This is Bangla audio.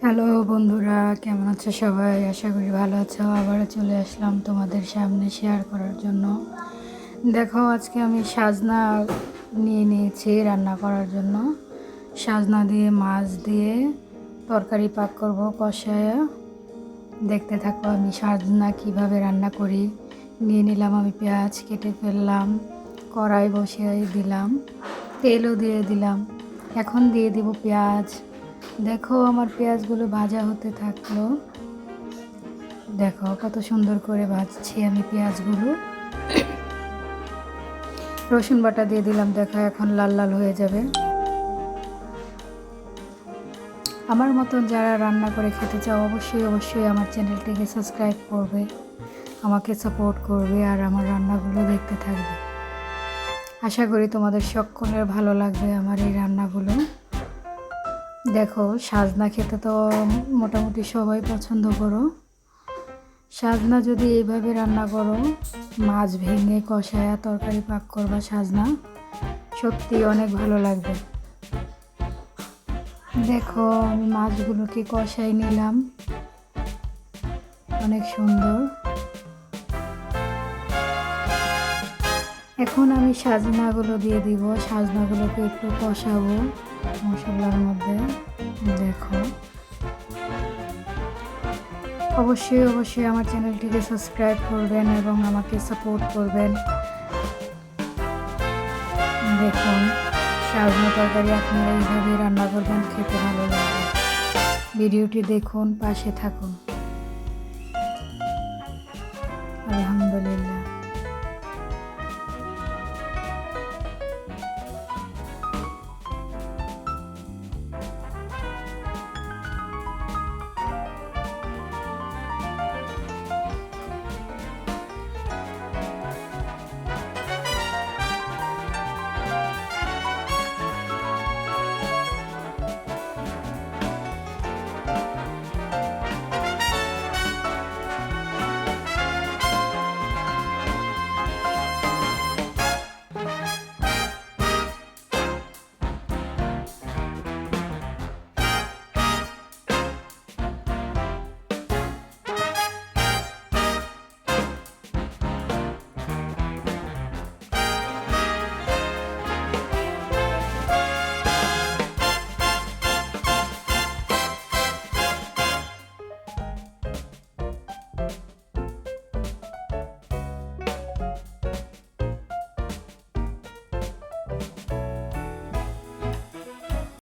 হ্যালো বন্ধুরা, কেমন আছো সবাই? আশা করি ভালো আছো। আবারও চলে আসলাম তোমাদের সামনে শেয়ার করার জন্য। দেখো, আজকে আমি সাজনা নিয়ে নিয়েছি রান্না করার জন্য। সাজনা দিয়ে মাছ দিয়ে তরকারি পাক করব কষায়া। দেখতে থাকো আমি সাজনা কিভাবে রান্না করি। নিয়ে নিলাম আমি পেঁয়াজ, কেটে ফেললাম, কড়াই বসিয়ে দিলাম, তেলও দিয়ে দিলাম। এখন দিয়ে দিব পেঁয়াজ। দেখো আমার পেঁয়াজগুলো ভাজা হতে থাকলো। দেখো কত সুন্দর করে ভাজছি আমি পেঁয়াজগুলো। রসুন বাটা দিয়ে দিলাম। দেখো এখন লাল লাল হয়ে যাবে। আমার মতন যারা রান্না করে খেতে চাও অবশ্যই অবশ্যই আমার চ্যানেলটিকে সাবস্ক্রাইব করবে, আমাকে সাপোর্ট করবে আর আমার রান্নাগুলো দেখতে থাকবে। আশা করি তোমাদের সকলের ভালো লাগবে আমার এই রান্নাগুলো। দেখো, সাজনা খেতে তো মোটামুটি সবাই পছন্দ করো। সাজনা যদি এইভাবে রান্না করো, মাছ ভেঙে কষায়া তরকারি পাক করবা সাজনা, সত্যি অনেক ভালো লাগবে। দেখো আমি মাছগুলোকে কষাই নিলাম, অনেক সুন্দর। এখন আমি সাজনাগুলো দিয়ে দিব। সাজনাগুলোকে একটু কষাবো মশলার মধ্যে। দেখো, অবশ্যই অবশ্যই আমার চ্যানেলটিকে সাবস্ক্রাইব করবেন এবং আমাকে সাপোর্ট করবেন। দেখুন, সাজনা তরকারি আপনারা এইভাবে রান্না করবেন, খেতে ভালো লাগবে। ভিডিওটি দেখুন, পাশে থাকুন। আলহামদুলিল্লাহ।